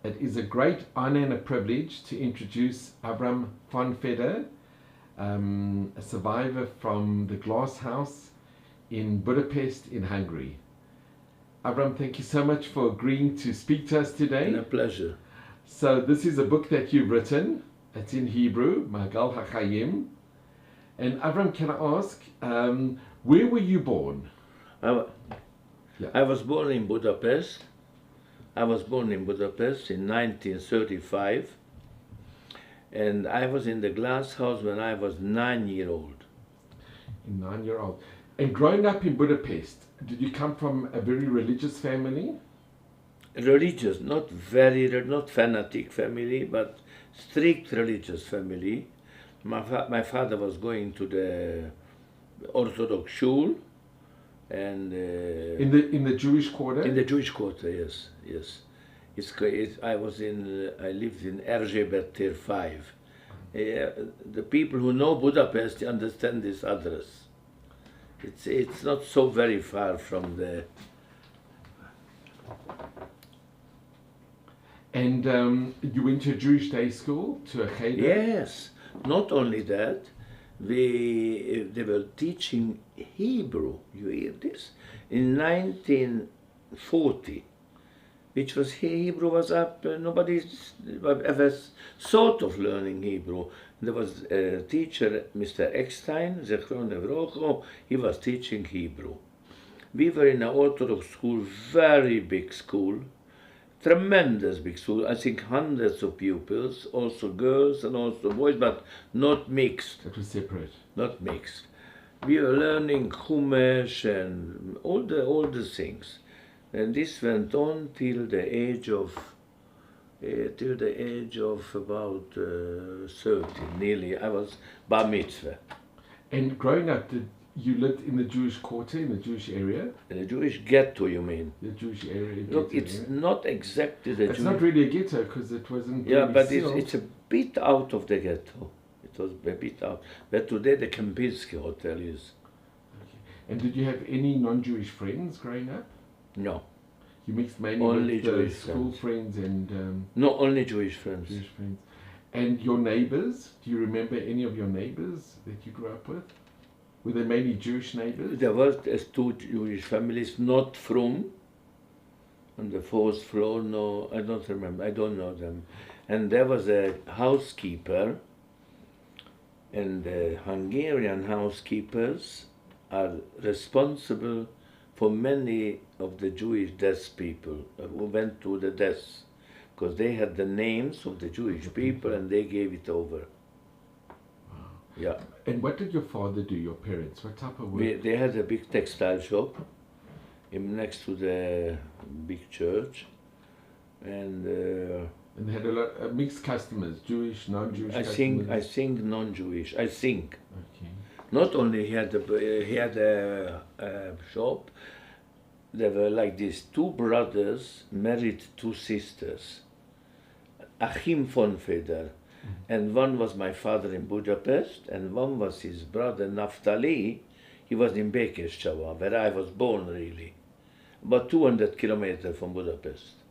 It is a great honor and a privilege to introduce Avraham Fonfeder, a survivor from the Glass House in Budapest in Hungary. Avraham, thank you so much for agreeing to speak to us today. And a pleasure. So this is a book that you've written. It's in Hebrew, Magal HaChayim. And Avraham, can I ask, where were you born? I was born in Budapest. I was born in Budapest in 1935. And I was in the Glass House when I was 9 years old. 9 years old. And growing up in Budapest, did you come from a very religious family? Religious, not fanatic family, but strict religious family. My father was going to the Orthodox school, and in the Jewish quarter. In the Jewish quarter, yes. I lived in Erzsébet 5. The people who know Budapest understand this address. It's not so very far from the. And you went to a Jewish day school, to a cheder? Yes. Not only that, they were teaching Hebrew. You hear this? In 1940, which was Hebrew was up. Nobody ever thought of learning Hebrew. There was a teacher, Mr. Eckstein, Zechron Evrocho. He was teaching Hebrew. We were in an Orthodox school, very big school. Tremendous big school, I think hundreds of pupils, also girls and also boys, but not mixed. It was separate. Not mixed. We were learning Chumash and all the things. And this went on till the age of about 30, nearly. I was bar mitzvah. And growing up, you lived in the Jewish quarter, in the Jewish area? In the Jewish ghetto, you mean? The Jewish area. Look, it's not exactly the It's not really a ghetto because it wasn't. Yeah, really but sealed. it's a bit out of the ghetto. It was a bit out. But today the Kempinski Hotel is. Okay. And did you have any non-Jewish friends growing up? No. You mixed mainly Only with Jewish school friends and. No, only Jewish friends. Jewish friends. And your neighbors? Do you remember any of your neighbors that you grew up with? Were they mainly Jewish neighbors? There were two Jewish families, not from. On the fourth floor, no, I don't remember. I don't know them. And there was a housekeeper, and the Hungarian housekeepers are responsible for many of the Jewish death people who went to the deaths, because they had the names of the Jewish people and they gave it over. Yeah. And what did your father do, your parents? What type of work? They had a big textile shop next to the big church. And they had a lot of mixed customers, Jewish, non-Jewish customers? I think non-Jewish, I think. Okay. Not only he had a shop, there were like these two brothers married two sisters, Achim Fonfeder. And one was my father in Budapest, and one was his brother Naftali. He was in Békéscsaba, where I was born really, about 200 kilometers from Budapest.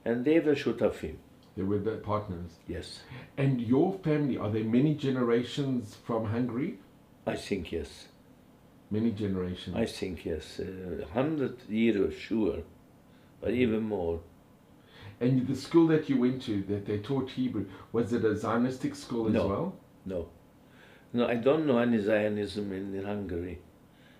And they were shutafim. They were the partners? Yes. And your family, are there many generations from Hungary? I think yes. Many generations? I think yes. 100 years sure, but even more. And the school that you went to, that they taught Hebrew, was it a Zionistic school as well? No. No, I don't know any Zionism in Hungary,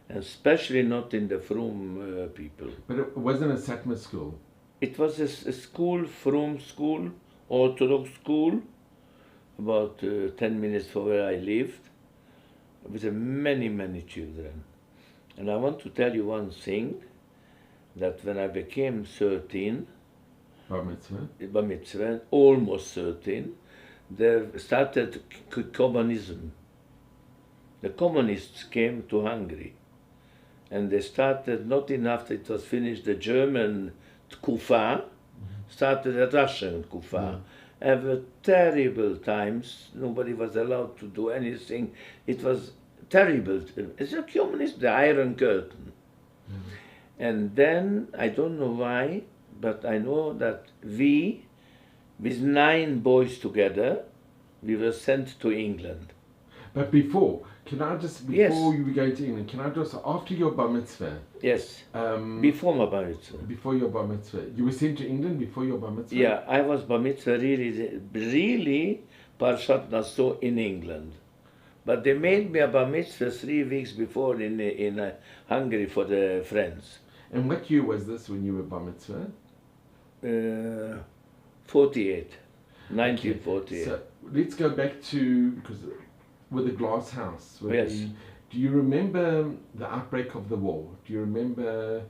and especially not in the Frum people. But it wasn't a Satmar school? It was a school, Frum school, Orthodox school, about 10 minutes from where I lived, with many, many children. And I want to tell you one thing, that when I became 13, Bar mitzvah, almost 13, there started communism. The communists came to Hungary, and they started, not enough that it was finished, the German Tkufa, started a Russian Tkufa. Ever terrible times, nobody was allowed to do anything. It was terrible. It's a communist, the Iron Curtain. And then, I don't know why, but I know that we with 9 boys together, we were sent to England. But before, can I just, Yes. before you were going to England, can I just, after your bar mitzvah, Yes, before my bar mitzvah. before your bar mitzvah, you were sent to England before your bar mitzvah? Yeah, I was bar mitzvah really Parshat Naso in England. But they made me a bar mitzvah 3 weeks before in Hungary for the friends. And what year was this when you were bar mitzvah? 48, 1948. So let's go back to, because with the glass house. With Yes. Do you remember the outbreak of the war? Do you remember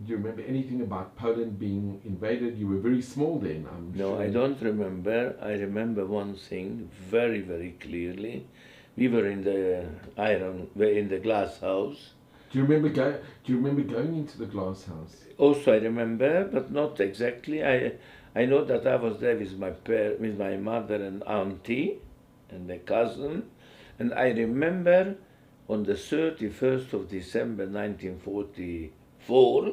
do you remember anything about Poland being invaded? You were very small then, I'm No, sure. I don't remember. I remember one thing very, very clearly. We were in the glass house. Do you remember going into the glass house? Also, I remember, but not exactly. I know that I was there with my mother and auntie and a cousin, and I remember on the 31st of December 1944.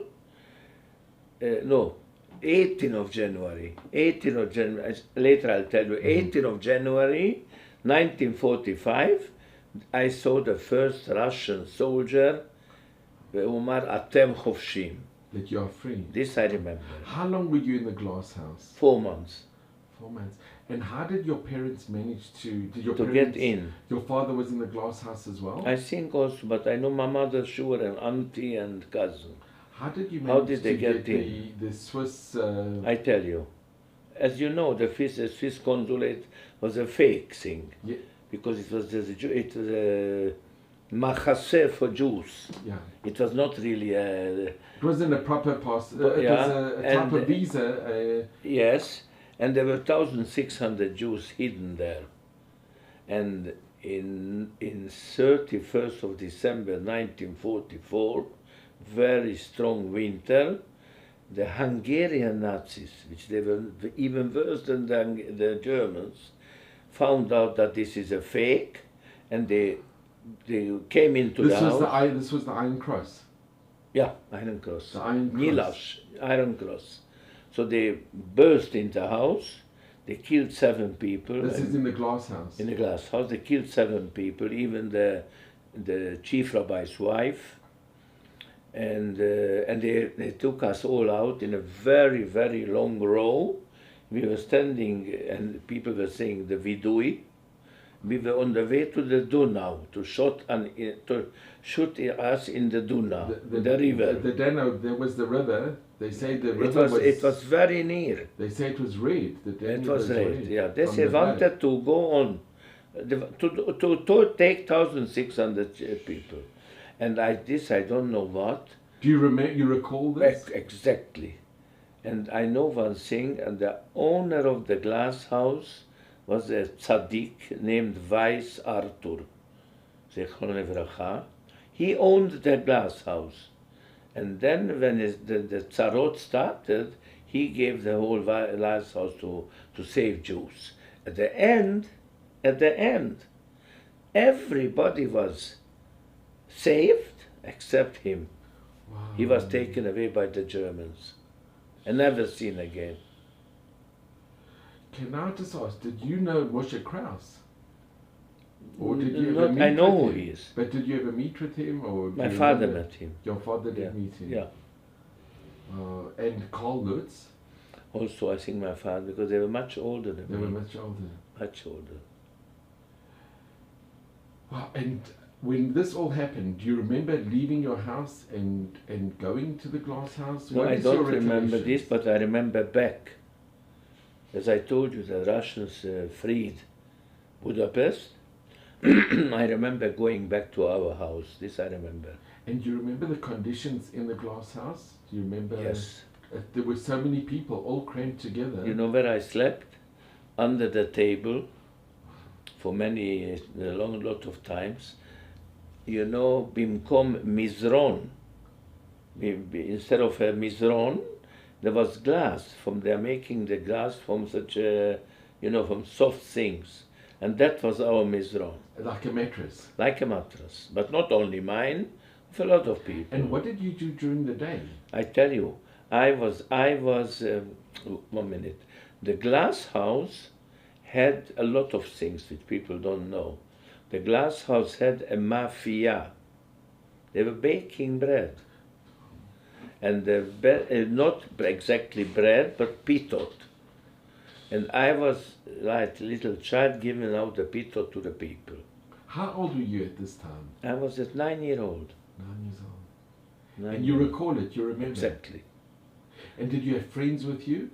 No, 18th of January. 18th of January. Later I'll tell you. 18th of January, 1945. I saw the first Russian soldier, Umar Atem Chovshim. That you are free. This I remember. How long were you in the glass house? 4 months 4 months. And how did your parents manage to? Did your to parents, get in. Your father was in the glass house as well. I think also, but I know my mother sure and auntie and cousin. How did you How manage did they to get the Swiss? I tell you, as you know, the Swiss consulate was a fake thing Yeah, because it was a machase for Jews. yeah. It was not really a It wasn't a proper pass. It was Yeah, a type and- of visa. yes, and there were 1,600 Jews hidden there. And in 31st of December 1944, very strong winter, the Hungarian Nazis, which they were even worse than the Germans, found out that this is a fake, and they came into This the was house. this was the Iron Cross. Yeah, Iron Cross. The Iron Cross. Milash, Iron Cross. So they burst into the house, they killed 7 people. This is in the glass house. In the glass house, they killed 7 people, even the chief rabbi's wife. And they took us all out in a very, very long row. We were standing, and people were saying the Vidui. We were on the way to the Donau to shoot us in the Donau, the river. The Danube. There was the river. They say the river It was very near. They say it was red. The Danube It was red. Yeah, they from the wanted to go on, to take 1,600 people, and I don't know what. Do you remember? You recall this? Exactly. And I know one thing, and the owner of the glass house was a tzaddik named Weiss Arthur. Zechron Levracha. He owned the glass house. And then when the tzarot started, he gave the whole glass house to save Jews. At the end, everybody was saved except him. Wow. He was taken away by the Germans and never seen again. Can I just ask, did you know Moshe Krauss? Or did you ever Not, meet I know with who him? he is. But did you ever meet with him? Or do My you father remember? met him. Your father did Yeah. meet him? Yeah. And Carl Lutz? Also, I think my father, because they were much older than They me. were much older. Much older. Wow. And when this all happened, do you remember leaving your house and going to the glass house? No, What I is your don't remember recollection? this, but I remember back. As I told you, the Russians freed Budapest. I remember going back to our house. This I remember. And do you remember the conditions in the glass house? Do you remember? Yes. There were so many people all crammed together. You know where I slept? Under the table for a lot of times. You know, bimkom mizron. Instead of a mizron, there was glass. They are making the glass from such from soft things. And that was our mizron. Like a mattress. Like a mattress. But not only mine, of a lot of people. And what did you do during the day? I tell you, 1 minute. The glass house had a lot of things which people don't know. The glass house had a mafia. They were baking bread. And not exactly bread, but pitot. And I was, like a little child, giving out the pitot to the people. How old were you at this time? I was at 9 years old. 9 years old. And you recall it, you remember? Exactly. And did you have friends with you?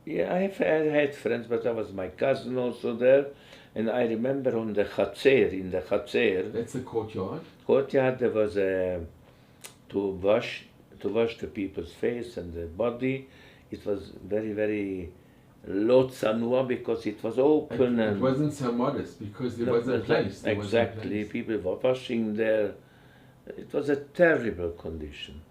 Yeah, I had friends, but I was my cousin also there. And I remember on the Chatzer, in the Chatzer. That's the courtyard? Courtyard, there was to wash the people's face and the body. It was very, very low tsanua because it was open. It wasn't so modest because there wasn't a place. Exactly, people were washing there. It was a terrible condition.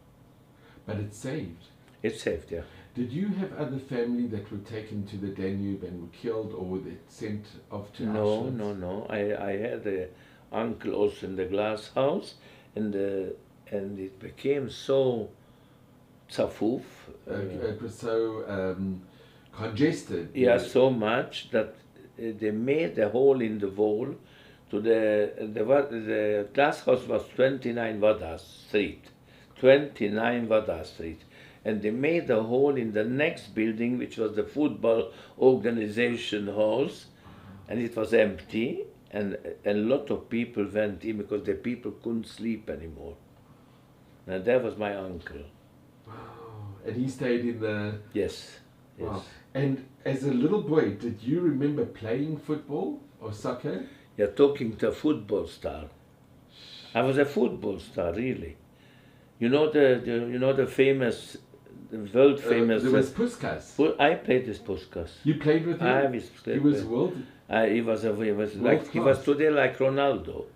But it saved. It saved, yeah. Did you have other family that were taken to the Danube and were killed or were they sent off to Auschwitz? No. I had an uncle also in the glass house, and it became so tzafuf. It was so congested. Yeah, so much that they made a hole in the wall. To the glass house was 29 Vada Street, 29 Vada Street. And they made a hole in the next building, which was the football organization house, and it was empty, and a lot of people went in because the people couldn't sleep anymore. And that was my uncle. Wow. And he stayed in the... Yes. Wow. And as a little boy, did you remember playing football or soccer? You're talking to a football star. I was a football star, really. You know the famous... The world famous. There was Puskas. I played with Puskas. You played with him? He was world. He was today like Ronaldo.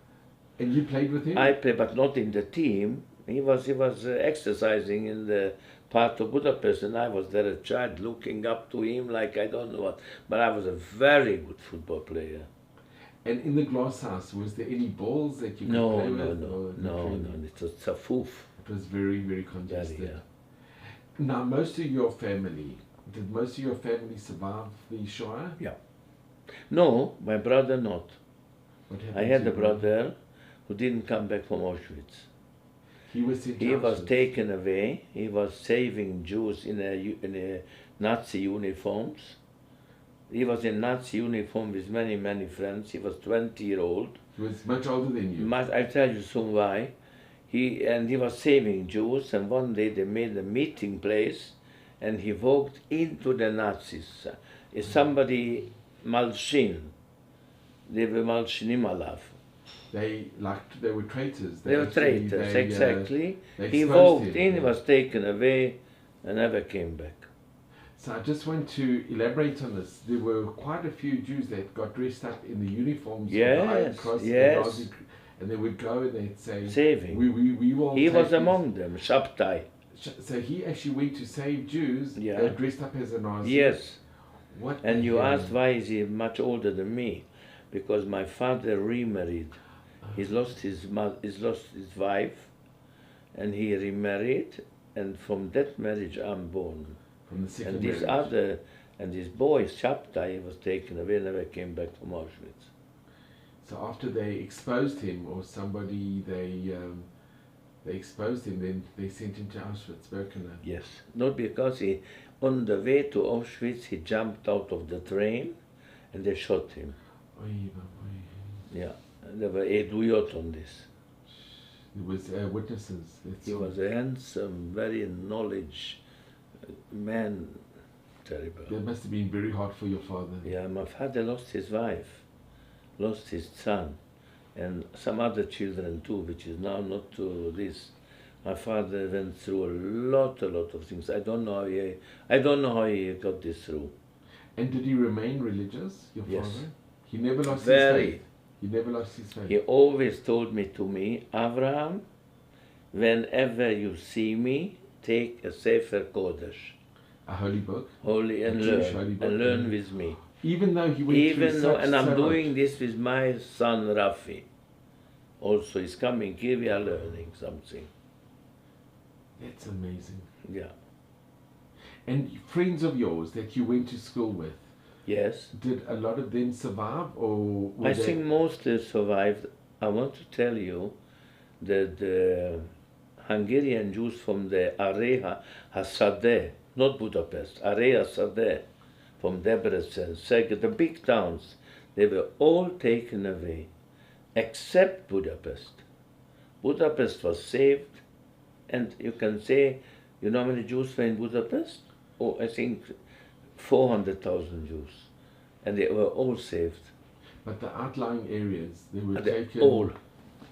And you played with him? I played, but not in the team. He was exercising in the part of Budapest, and I was there a child looking up to him like I don't know what. But I was a very good football player. And in the glass house, was there any balls that you could play with? No. It was tzafuf. It was very, very congested. Very, yeah. Now, did most of your family survive the Shoah? Yeah. No, my brother not. What happened? I had a brother who didn't come back from Auschwitz. He was sent to He Auschwitz. was taken away. He was saving Jews in a Nazi uniforms. He was in Nazi uniform with many, many friends. He was 20-year-old. He was much older than you. I'll tell you soon why. He was saving Jews, and one day they made a meeting place, and he walked into the Nazis. Somebody malshin. They were malshinim alav. They were traitors. They were traitors, exactly. He exposed walked him, in, yeah. was taken away, and never came back. So I just want to elaborate on this. There were quite a few Jews that got dressed up in the uniforms of the Iron Cross and they would go and they'd say, saving. We will He was you. among them, Shabtai. So he actually went to save Jews Yeah. that dressed up as a Nazi. Yes. What And you asked why is he much older than me? Because my father remarried. He's lost his wife, and he remarried, and from that marriage I'm born. From the second And marriage. this boy, Shabtai, was taken away, never came back from Auschwitz. So after they exposed him, or somebody they exposed him, then they sent him to Auschwitz-Birkenau. Yes, not because on the way to Auschwitz he jumped out of the train, and they shot him. Yeah, there were eduyot on this. There was witnesses. He was a handsome, very knowledge man. Terrible. That must have been very hard for your father. Yeah, my father lost his wife, lost his son, and some other children too, which is now not to this. My father went through a lot of things. I don't know how he got this through. And did he remain religious, your Yes. father? He never lost Very. his faith. He never lost his faith. He always told me, Avraham, whenever you see me, take a Sefer Kodesh, A holy book. holy, and Jewish holy book, learn yeah. with me. Even though he went through such And I'm so doing much. this with my son Rafi. Also, he's coming here. We are learning something. That's amazing. Yeah. And friends of yours that you went to school with, Yes. did a lot of them survive, or were I they... think most survived. I want to tell you that the Hungarian Jews from the area Hasadeh, not Budapest, area Hasadeh, from Debrecen, Szeged, the big towns, they were all taken away, except Budapest. Budapest was saved, and you can say, you know how many Jews were in Budapest? Oh, I think 400,000 Jews, and they were all saved. But the outlying areas, they were They taken... all,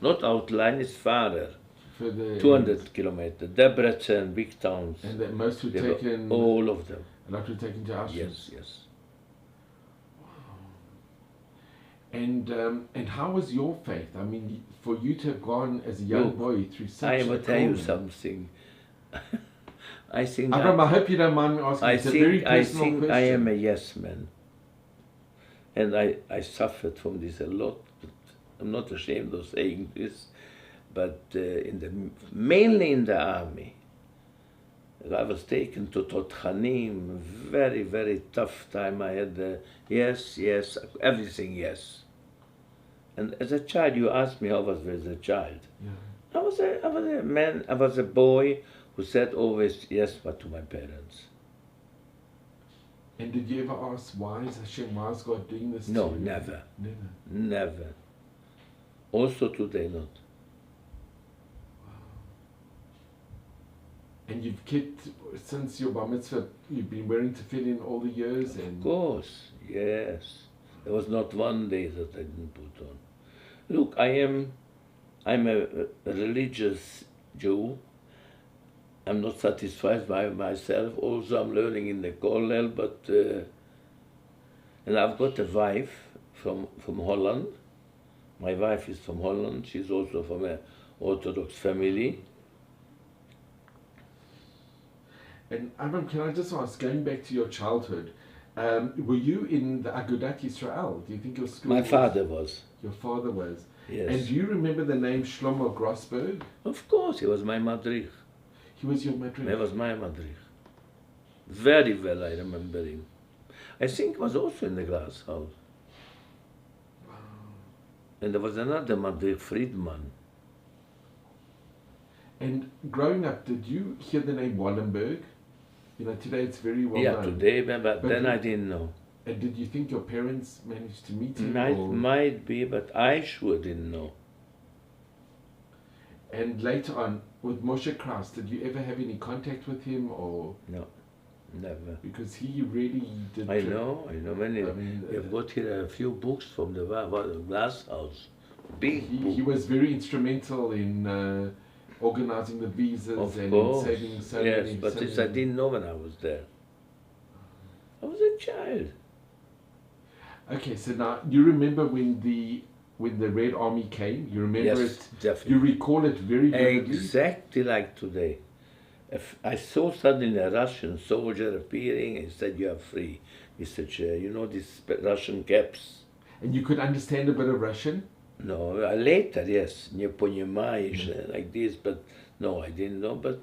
not outline, it's farther, further 200 kilometers. Debrecen, big towns. And that most were They taken... were all of them. A lot were taken to Auschwitz? Yes, yes. And how was your faith? I mean, for you to have gone as a young Look, boy through such I a will tell you calling. something. I think Avraham, I hope you don't mind me asking. It's a very personal question. I am a yes man. And I suffered from this a lot. But I'm not ashamed of saying this. But mainly in the army, I was taken to Totchanim, very, very tough time. I had yes, everything yes. And as a child, you asked me how I was as a child. Yeah. I was a man, I was a boy who said always yes, but to my parents. And did you ever ask, why is Hashem, why is God doing this No, to you? never. Never. Never. Also today not. And you've kept, since your bar mitzvah, you've been wearing tefillin all the years? And Of course, yes. There was not one day that I didn't put on. Look, I'm a religious Jew. I'm not satisfied by myself. Also, I'm learning in the kollel, but and I've got a wife from Holland. My wife is from Holland. She's also from an Orthodox family. And Avraham, can I just ask, going back to your childhood, were you in the Agudat Yisrael? Do you think your school My was... father was. Your father was? Yes. And do you remember the name Shlomo Grossberg? Of course, he was my madrich. He was your madrich? He was my madrich. Very well, I remember him. I think he was also in the glass house. Wow. And there was another madrich, Friedman. And growing up, did you hear the name Wallenberg? You know, today it's very well known. Today, but then I didn't know. And did you think your parents managed to meet him? Might be, but I sure didn't know. And later on, with Moshe Kraus, did you ever have any contact with him, or? No, never. Because he really did. I know. Many. I mean, You've got here a few books from the glass house. Big book. He was very instrumental in organizing the visas Of and course. saving so Yes, many. but so this many. I didn't know when I was there. I was a child. Okay, so now you remember when the Red Army came? You remember Yes, it? definitely. You recall it very vividly? Exactly like today. If I saw suddenly a Russian soldier appearing and said, "You are free." Mr. Chair, you know these Russian caps? And you could understand a bit of Russian? No, later, yes. Не понимаешь, like this, but no, I didn't know. But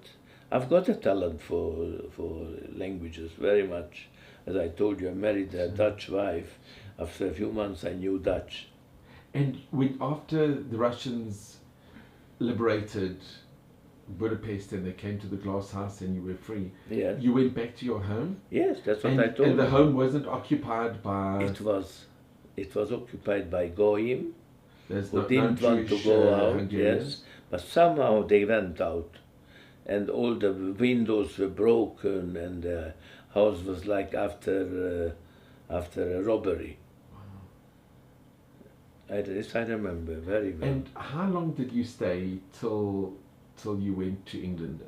I've got a talent for languages, very much. As I told you, I married a Dutch wife. After a few months, I knew Dutch. And when after the Russians liberated Budapest and they came to the glass house and you were free, Yes. you went back to your home? Yes, that's what I told And the you. home wasn't occupied by... It was occupied by Goyim, There's who no didn't want to Jewish, go out, Hungarians. yes, but somehow they went out, and all the windows were broken, and the house was like after a robbery. This I remember very well. And how long did you stay till you went to England?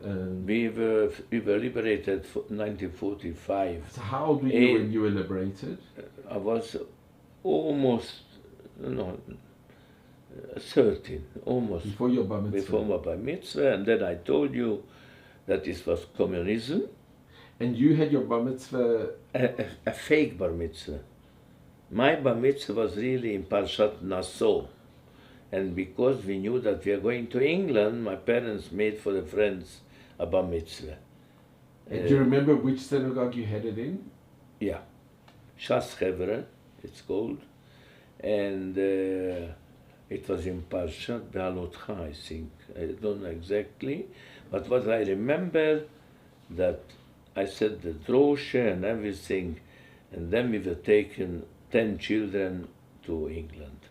We were liberated in 1945. So how old were you when you were liberated? I was almost, 13, almost. Before your bar mitzvah? Before my bar mitzvah, and then I told you that this was communism. And you had your bar mitzvah... A fake bar mitzvah. My bar mitzvah was really in Parshat Nassau. And because we knew that we are going to England, my parents made for the friends a bar mitzvah. And do you remember which synagogue you had it in? Yeah, Shas Chevre, it's called, and it was in Parshat Be'alotcha, I think. I don't know exactly, but what I remember that I said the drosha and everything, and then we were taken 10 children to England.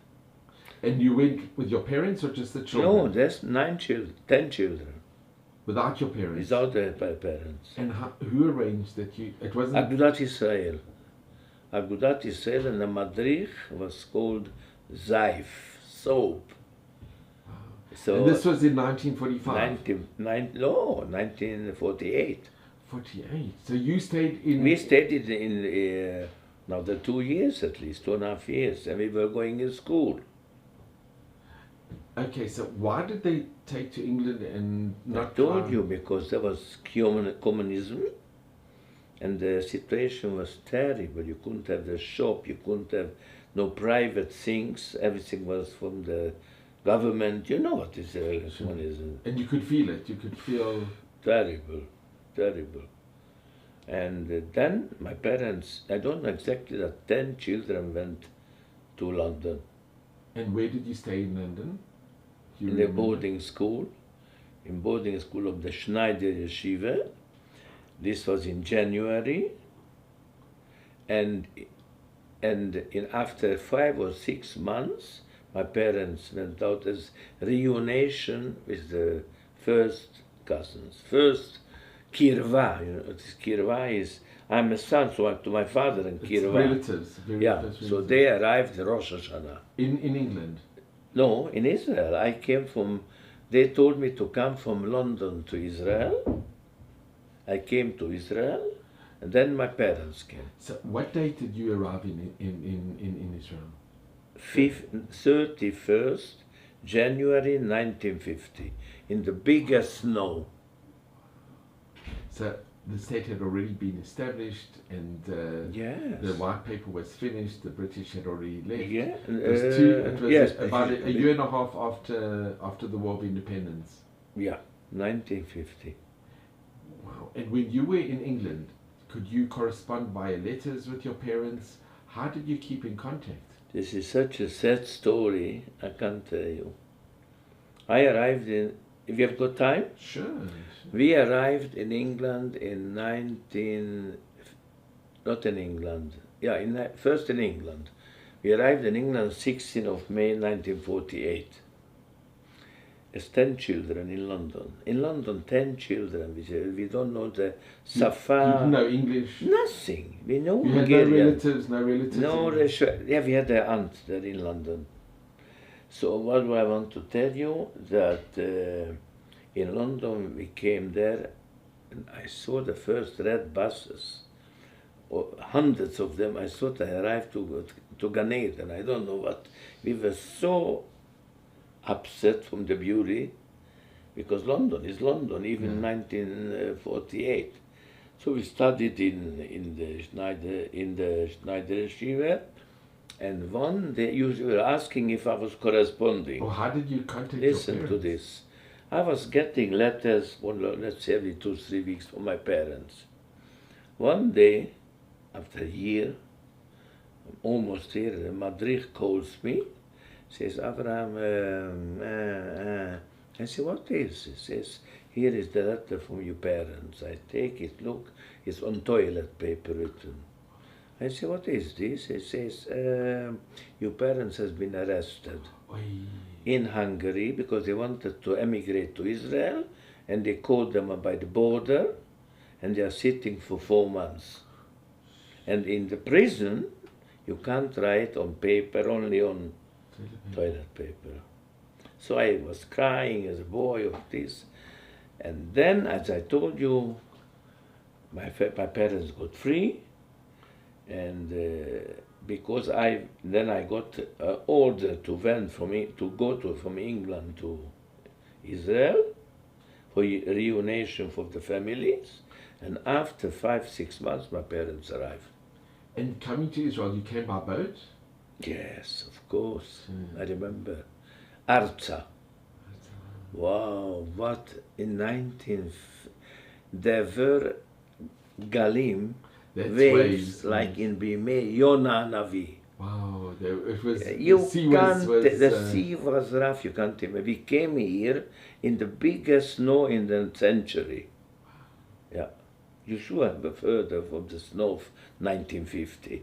And you went with your parents or just the No, children? there's 10 children. Without your parents? Without their parents. And who arranged that you... It wasn't... Agudat Israel. Agudat Israel, and the madrich was called Zaif, soap. So and this was in 1945? 1948. 48. So you stayed in... We stayed in now the 2 years at least, 2.5 years, and we were going in school. Okay, so why did they take to England and not... I told you, because there was communism, and the situation was terrible. You couldn't have the shop, you couldn't have no private things, everything was from the government. You know what is communism. And you could feel it, you could feel... Terrible, terrible. And then my parents, I don't know exactly, that 10 children went to London. And where did you stay in London? In the boarding school of the Schneider Yeshiva. This was in January, and after 5 or 6 months, my parents went out as reunion with the first cousins. First kirva, you know, this kirva is, I'm a son to my father in kirva. Relatives. Yeah, so they arrived Rosh Hashanah. In England? No, in Israel. I came from, they told me to come from London to Israel. I came to Israel, and then my parents came. So what date did you arrive in Israel? 31st January 1950, in the biggest snow. So the state had already been established, and Yes. the white paper was finished, the British had already left. Yeah. It was yes, about a year and a half after the War of Independence. Yeah, 1950. Wow. And when you were in England, could you correspond via letters with your parents? How did you keep in contact? This is such a sad story, I can't tell you. I arrived in, if you have got time? Sure. We arrived in England in first in England. We arrived in England 16th of May 1948. As 10 children in London. In London, 10 children. We don't know the Safa. You didn't know English? Nothing. We know You had Hungarian. no relatives? No, yeah, we had an aunt there in London. So what do I want to tell you? That in London we came there, and I saw the first red buses, or hundreds of them. I thought I arrived to Gan Eden. I don't know what. We were so upset from the beauty, because London is London, even in 1948. So we studied in the Schneider Yeshiva, and one day you were asking if I was corresponding. Oh, how did you contact Listen your to parents? this. I was getting letters, let's say every 2-3 weeks, from my parents. One day, after a year, I'm almost here, the madrich calls me, says, Avraham, I say, what is this? He says, here is the letter from your parents. I take it, look, it's on toilet paper written. I say, what is this? He says, your parents has been arrested in Hungary because they wanted to emigrate to Israel, and they caught them by the border, and they are sitting for 4 months. And in the prison, you can't write on paper, only on toilet paper. So I was crying as a boy of this. And then, as I told you, my parents got free, and because then I got an order to go from England to Israel for reunion for the families, and after 5-6 months my parents arrived. And coming to Israel, you came by boat? Yes, of course. I remember. Arza. Wow, what in there were galim, That's waves like yes. in Bimei Yonah Navi. Wow, it was, You the sea can't, was, the sea was rough, you can't imagine. We came here in the biggest snow in the century. Yeah. Yeshua were further from the snow of 1950.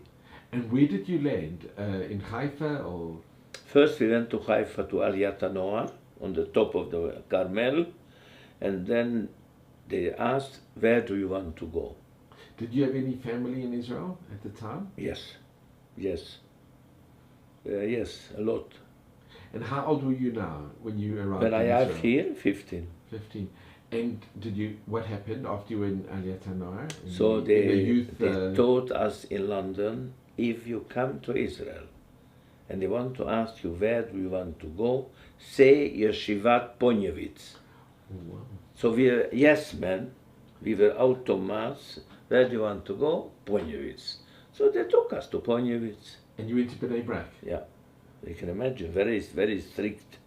And where did you land? In Haifa or? First we went to Haifa to Aliyat Noah on the top of the Carmel, and then they asked, where do you want to go? Did you have any family in Israel at the time? Yes, yes. Yes, a lot. And how old were you now when you arrived When I in arrived Israel? here, 15. 15. And what happened after you were in Aliyat Noah? So in the they youth, taught us in London, if you come to Israel and they want to ask you where do you want to go, say Yeshivat Ponyevitz. Oh, wow. So we were yes men, we were out of mass, where do you want to go? Ponyevitz. So they took us to Ponyevitz. And you went to Bnei Brak? Yeah, you can imagine, very, very strict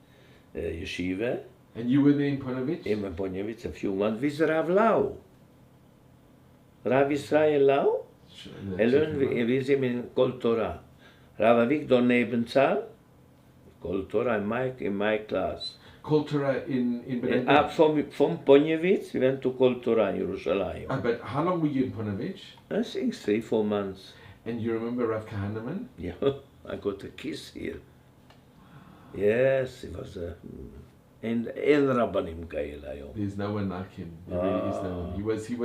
yeshiva. And you were there in Ponevezh? In Ponyevitz a few months with Rav Lau. Rav Israel Lau. Wir sind in Kol Torah. Rav Avigdor Nebenzahl, Kol Torah in my class. Kol Torah in Bnei Brak? From Ponyevitz, we went to Kol Torah in Yerushalayim. But how long were you in Ponevezh? I think 3-4 months. And you remember Rav Kahneman? Yeah, I got a kiss here. Yes, it was a... And Rabbanim Kael. There's no one like him. There really is no one. He was He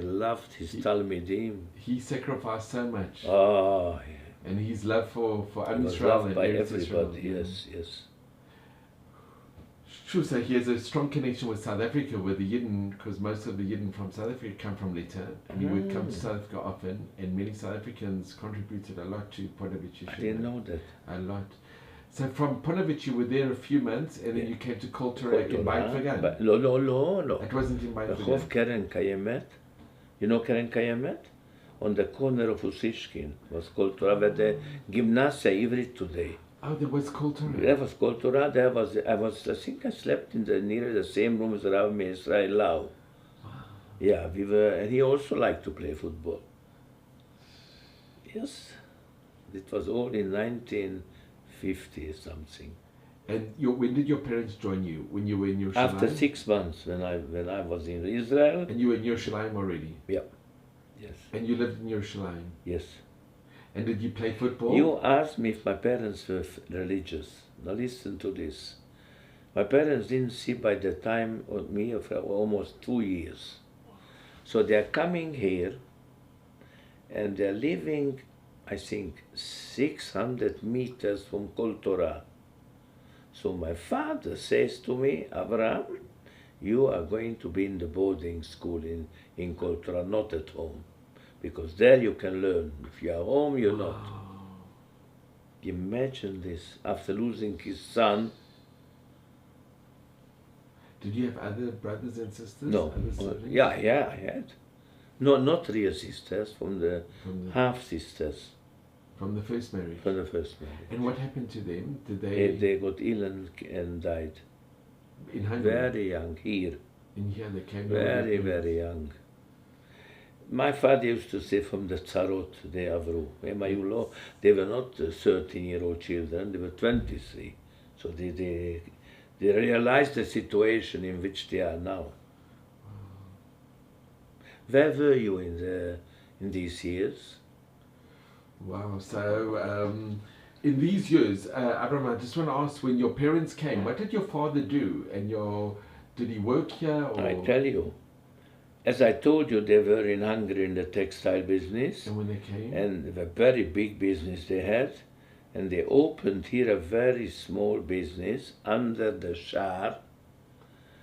loved his Talmidim. He sacrificed so much. Oh, yeah. And his love for He was Israel loved and by Eretz everybody, Israel. yes, yes. Sure, so he has a strong connection with South Africa, with the Yidden, because most of the Yidden from South Africa come from Letta, and he would come to South Africa often, and many South Africans contributed a lot to Ponevezh. I didn't know that. A lot. So from Ponevezh you were there a few months, and then you came to Kol Torah in Beit-Vegan. No. It wasn't in Beit-Vegan. Rehov Keren Kayemet. You know Keren Kayemet? On the corner of Usishkin was Kol Torah, where the Gymnasia Ivrit today. Oh, there was Kol Torah. There was Kol Torah. I think I slept in near the same room as Rav Israel Lau. Wow. Yeah, we were, and he also liked to play football. Yes, it was all in 1950 or something. And when did your parents join you? When you were in Yerushalayim? After 6 months, when I was in Israel. And you were in Yerushalayim already? Yeah. Yes. And you lived in Yerushalayim? Yes. And did you play football? You asked me if my parents were religious. Now listen to this. My parents didn't see by the time of me for almost 2 years. So they are coming here and they're living, I think, 600 meters from Kol Torah. So my father says to me, Avraham, you are going to be in the boarding school in Kol Torah, not at home. Because there you can learn. If you are home, you're not. Imagine this, after losing his son. Did you have other brothers and sisters? No. Yeah, I had. No, not real sisters, from the half sisters. From the first marriage? From the first marriage. And what happened to them? Did they... They got ill and died. In Hungary? Very young, here. In here they came... Very, very young. My father used to say from the Tzarot, they Avru. They were not 13-year-old children, they were 23. So they realized the situation in which they are now. Where were you in these years? Wow, so in these years, Avraham, I just want to ask, when your parents came, what did your father do? And did he work here? Or? I tell you. As I told you, they were in Hungary in the textile business. And when they came? And a very big business they had. And they opened here a very small business under the Shar.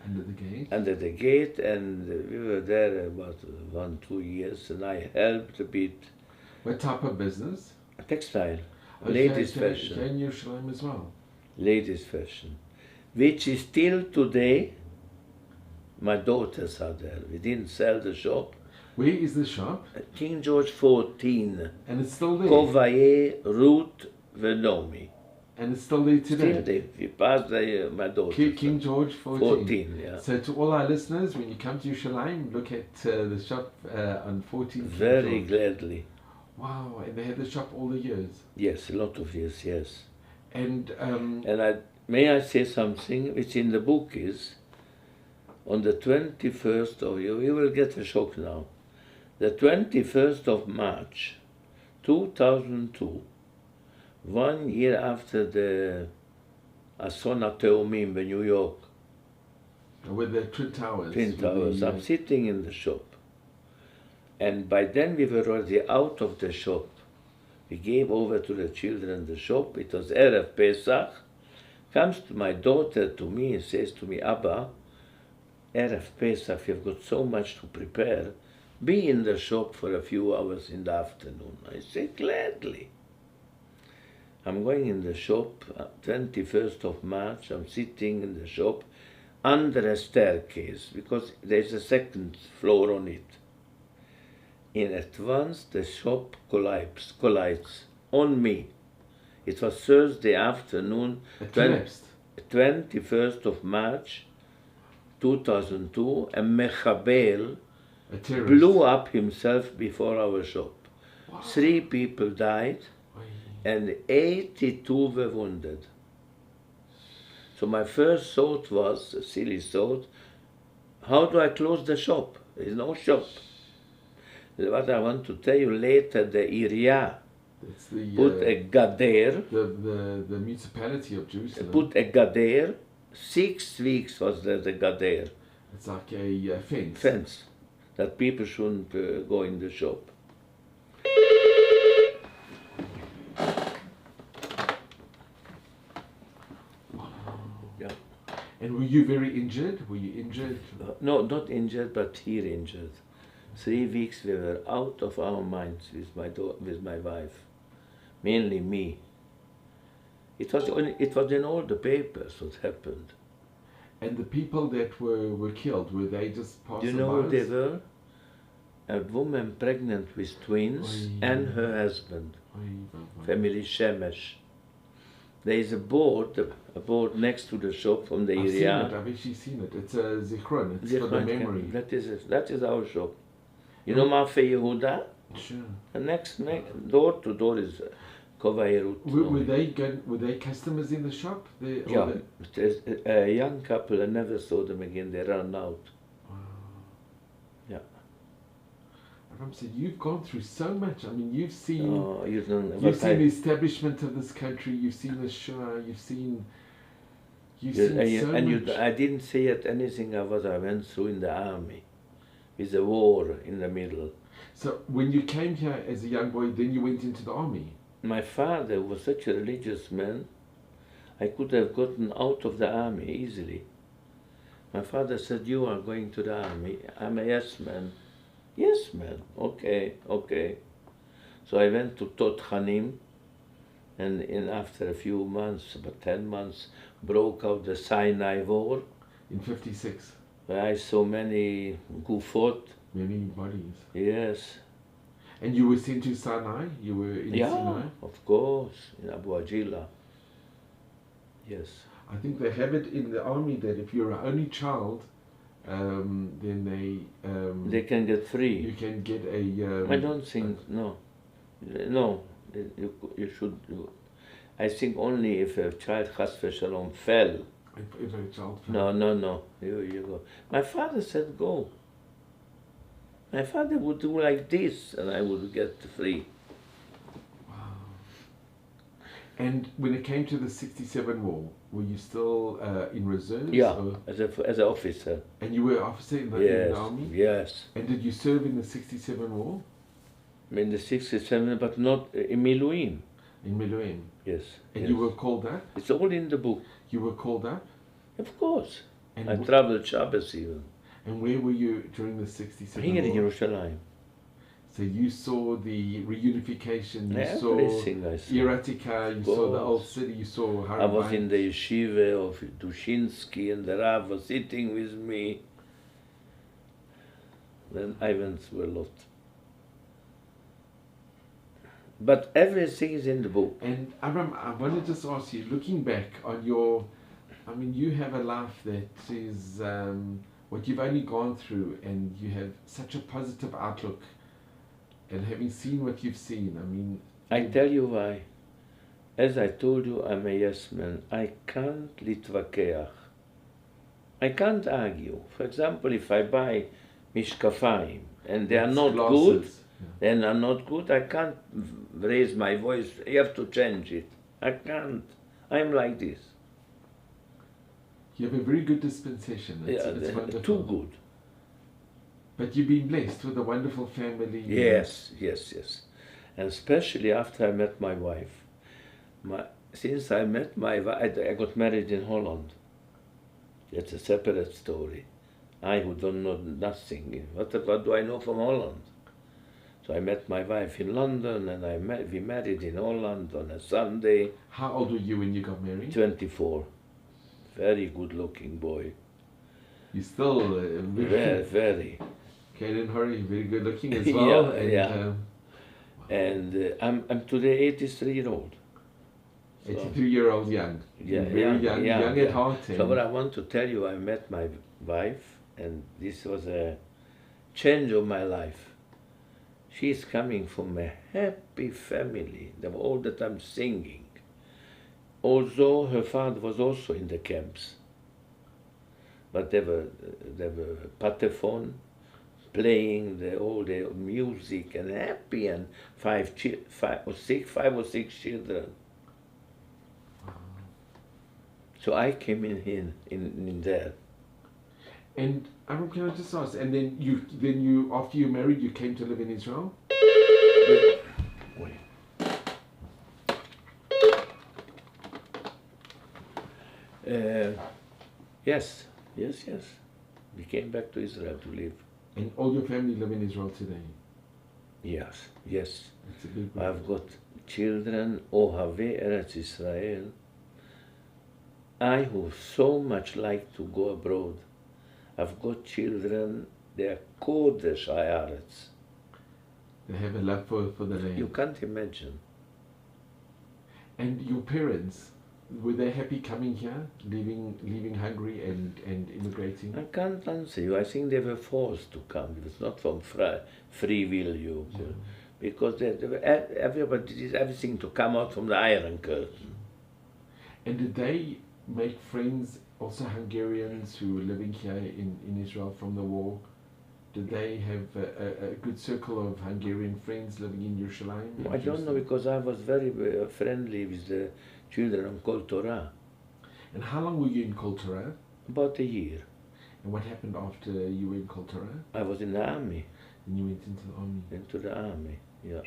Under the gate? Under the gate, and we were there about 1-2 years, and I helped a bit. What type of business? Textile. Ladies' fashion. Here in Yerushalayim as well? Ladies' fashion. Which is still today. My daughters are there. We didn't sell the shop. Where is the shop? King George 14. And it's still there? Kovaye, Ruth, Venomi. And it's still there today. Still there. We passed my daughter. King George 14. 14, yeah. So to all our listeners, when you come to Yerushalayim, look at the shop on 14. Very gladly. Wow, and they had the shop all the years. Yes, a lot of years, yes. And may I say something which in the book is, on the 21st of, you will get a shock now, the 21st of March, 2002, 1 year after the Ason HaTeomim in New York. With the Twin Towers. Twin Towers. I'm sitting in the shop. And by then we were already out of the shop. We gave over to the children the shop. It was Erev Pesach. Comes to my daughter to me and says to me, Abba, Erev Pesach, we've got so much to prepare. Be in the shop for a few hours in the afternoon. I say, gladly. I'm going in the shop, 21st of March, I'm sitting in the shop under a staircase because there's a second floor on it. And at once the shop collides on me. It was Thursday afternoon, 21st of March, 2002, a Mechabel blew up himself before our shop. Wow. 3 people died and 82 were wounded. So my first thought was, a silly thought, how do I close the shop? There's no shop. What I want to tell you later, the Iria put a gader. The municipality of Jerusalem. Put a gader. 6 weeks was the gader. It's like a fence. Fence. That people shouldn't go in the shop. Yeah. And were you very injured? Were you injured? No, not injured, but here injured. 3 weeks we were out of our minds with my wife, mainly me. It was in all the papers what happened. And the people that were killed, were they just passerbys? You know who they were? A woman pregnant with twins and her husband, family Shemesh. There is a board next to the shop from the area. I've actually seen it. It's a zichron. It's for the memory. That is our shop. You know Mafe Yehuda? Sure. The next door to door is Kovairut. Were they customers in the shop? Yeah. There's a young couple, I never saw them again. They ran out. Wow. Yeah. Avraham said, you've gone through so much. I mean, you've seen the establishment of this country. You've seen the Shoah. You've seen so much. I didn't say yet anything of what I went through in the army. With a war in the middle. So when you came here as a young boy, then you went into the army? My father was such a religious man, I could have gotten out of the army easily. My father said, you are going to the army. I'm a yes man. Yes man, okay. So I went to Tot Hanim, and after a few months, about 10 months, broke out the Sinai War. In 56? I saw many gufot. Many bodies. Yes. And you were sent to Sinai? You were in Sinai? Of course, in Abu Ajila. Yes. I think they have it in the army that if you're an only child, then they can get free. You can get a... I don't think, no. No, you should... I think only if a child, chas v'shalom, fell. If a child fell. No. You go. My father said go. My father would do like this and I would get free. Wow. And when it came to the 67 war, were you still in reserves? Yeah, as an officer. And you were an officer in the army? Yes. And did you serve in the 67 war? In the 67, but not in Miluim. In Miluim? Yes. And you were called up? It's all in the book. You were called up? Of course. And I traveled Shabbos even. And where were you during the 67 Here in war? Yerushalayim. So you saw the reunification, you Everything I saw. Iratika, you saw the old city, you saw Har I was in the yeshiva of Dushinsky and the Rav was sitting with me. Then I went through a lot. But everything is in the book. And Avraham, I want to just ask you, looking back on your, I mean, you have a life that is what you've only gone through, and you have such a positive outlook. And having seen what you've seen, I mean... I tell you why. As I told you, I'm a yes man. I can't litvakeach. I can't argue. For example, if I buy mishkafayim and they are not good, then are not good, I can't raise my voice. You have to change it. I can't. I'm like this. You have a very good dispensation. It's wonderful. Too good. But you've been blessed with a wonderful family. Yes, yes, yes. And especially after I met my wife. Since I met my wife, I got married in Holland. That's a separate story. I who don't know nothing. What do I know from Holland? So I met my wife in London, and we married in Holland on a Sunday. How old were you when you got married? 24. Very good-looking boy. You still very. Kaden Hori, very good-looking as well. Yeah, and I'm today 83-year-old. 83-year-old young. Yeah, very young at heart. So what I want to tell you, I met my wife, and this was a change of my life. She's coming from a happy family. They were all the time singing. Although her father was also in the camps. But they were patephone, playing all the music and happy, and five or six children. So I came in there. And can I just ask? And then you after you married, you came to live in Israel? Yes. We came back to Israel to live. And all your family live in Israel today? Yes. That's a big one. I've got children, Ohavei Eretz Israel. I who so much like to go abroad. I've got children, they are Kodesh Haaretz. They have a love for the land. You can't imagine. And your parents, were they happy coming here, leaving Hungary and immigrating? I can't answer you. I think they were forced to come. It was not from free will, because everybody did everything to come out from the Iron Curtain. And did they make friends, also Hungarians who were living here in Israel from the war? Did they have a good circle of Hungarian friends living in Yerushalayim? I don't know, because I was very friendly with the children of Kol Torah. And how long were you in Kol Torah? About a year. And what happened after you were in Kol Torah? I was in the army. And you went into the army? Into the army, yeah.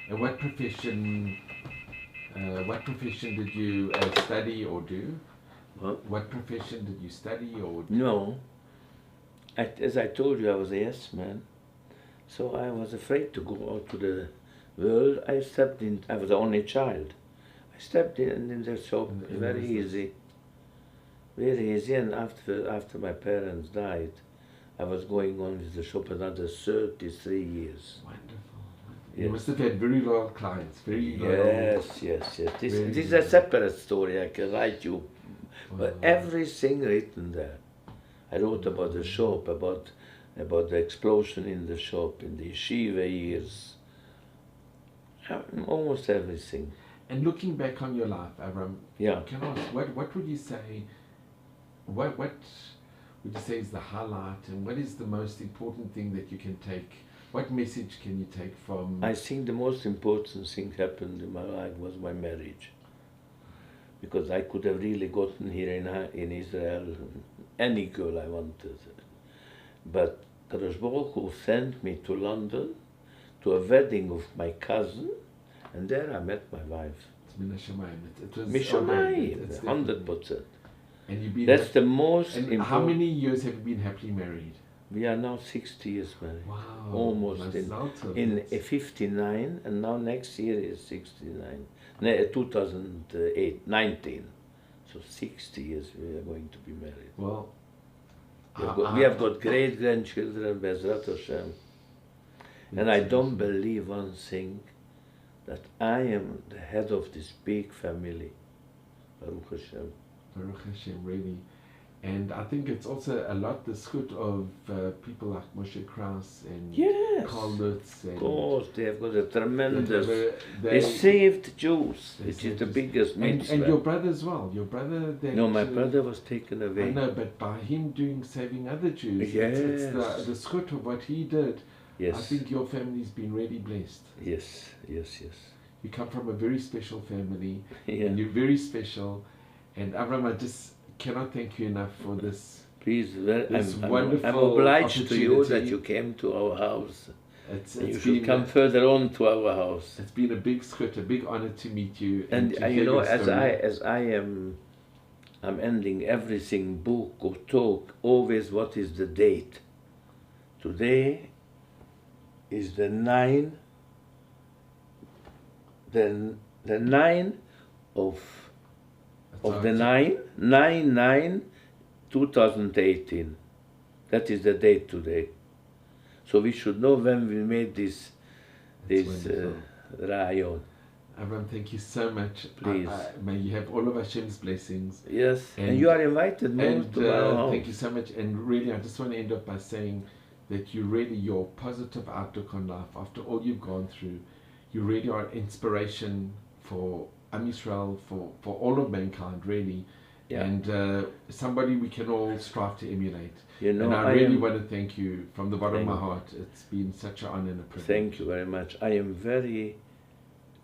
And what profession did you study or do? What profession did you study or do? No. As I told you, I was a yes man. So I was afraid to go out to the world. I was the only child. I stepped in the shop, very easy. Very easy, and after my parents died, I was going on with the shop another 33 years. Wonderful. Yes. You must have had very loyal clients, very loyal. Yes. This is a separate story, I can write you. But everything written there. I wrote about the shop, about the explosion in the shop, in the yeshiva years. Almost everything. And looking back on your life, Avraham, can I ask, what would you say, what would you say is the highlight, and what is the most important thing that you can take? What message can you take from... I think the most important thing happened in my life was my marriage. Because I could have really gotten here in Israel any girl I wanted. But Kadosh Baruch Hu sent me to London to a wedding of my cousin, and there I met my wife. It's Min HaShamayim. It was Mishamayim, 100%. And you've been... That's the most important. How many years have you been happily married? We are now 60 years married. Wow. Almost in 59, and now next year is 69. 2008, 19. So 60 years we are going to be married. Well, we have got great-grandchildren, Bezrat Hashem. And I don't believe one thing. that I am the head of this big family. Baruch Hashem. Baruch Hashem, really. And I think it's also a lot the schut of people like Moshe Kraus and Yes, Karl Lutz. And of course, they have got a tremendous. they They saved Jews, they which saved is the Jews. biggest mitzvah. And your brother as well. Your brother. That, No, my brother was taken I away. know, but by him saving other Jews, it's Yes. the schut of what he did. I Yes, think your family's been really blessed. yes, yes, yes. You come from a very special family, Yeah. and you're very special. And Avraham, I just cannot thank you enough for this. Please, This I'm wonderful obliged to you that opportunity. you came to our house. It's You been, should come further on to our house. It's been a big schut, a big honor to meet you. And to you hear know, your as story. I am, I'm ending everything, book or talk, always what is the date. Today is the 9 of the 2018. That is the date today. So we should know when we made this wonderful. rayon. Avraham, thank you so much. Please. May you have all of Hashem's blessings. Yes, and And- you are invited more And to our house. thank you so much. And really, I just want to end up by saying that your positive outlook on life, after all you've gone through, you really are an inspiration for Am Yisrael, for all of mankind, really. Yeah. And somebody we can all strive to emulate. You know, And I really am- want to thank you from the bottom of my Thank you. heart. It's been such an honor and a privilege. Thank you very much. I am very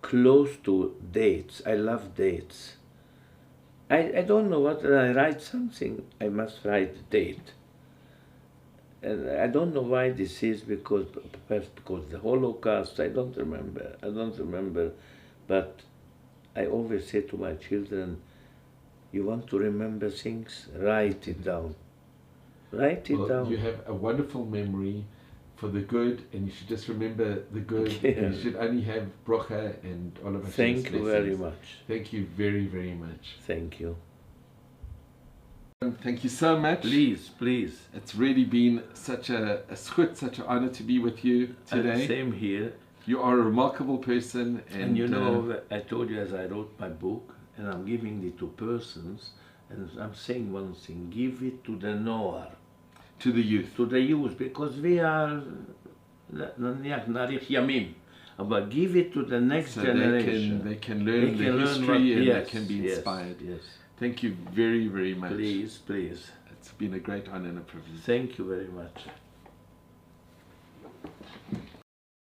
close to dates. I love dates. I don't know what, when I write something, I must write the date. And I don't know why this is, perhaps because the Holocaust, I don't remember. But I always say to my children, you want to remember things? Write it down. Write it Well, down. you have a wonderful memory for the good, and you should just remember the good. Yeah. And you should only have brocha and all of Hashem's Thank you very blessings. much. Thank you very, very much. Thank you. Thank you so much. Please, please. It's really been such a schut, such an honor to be with you And today. same here. You are a remarkable person, And you know, I told you as I wrote my book, and I'm giving it to persons, and I'm saying one thing, give it to the Noah, to the youth. to the youth, because we are, נניח נאריך ימים, but give it to the next So generation. they can learn the learn history what- and yes, they can be yes, inspired. Yes, Thank you very, very much. please, please. It's been a great honor and a privilege. Thank you very much.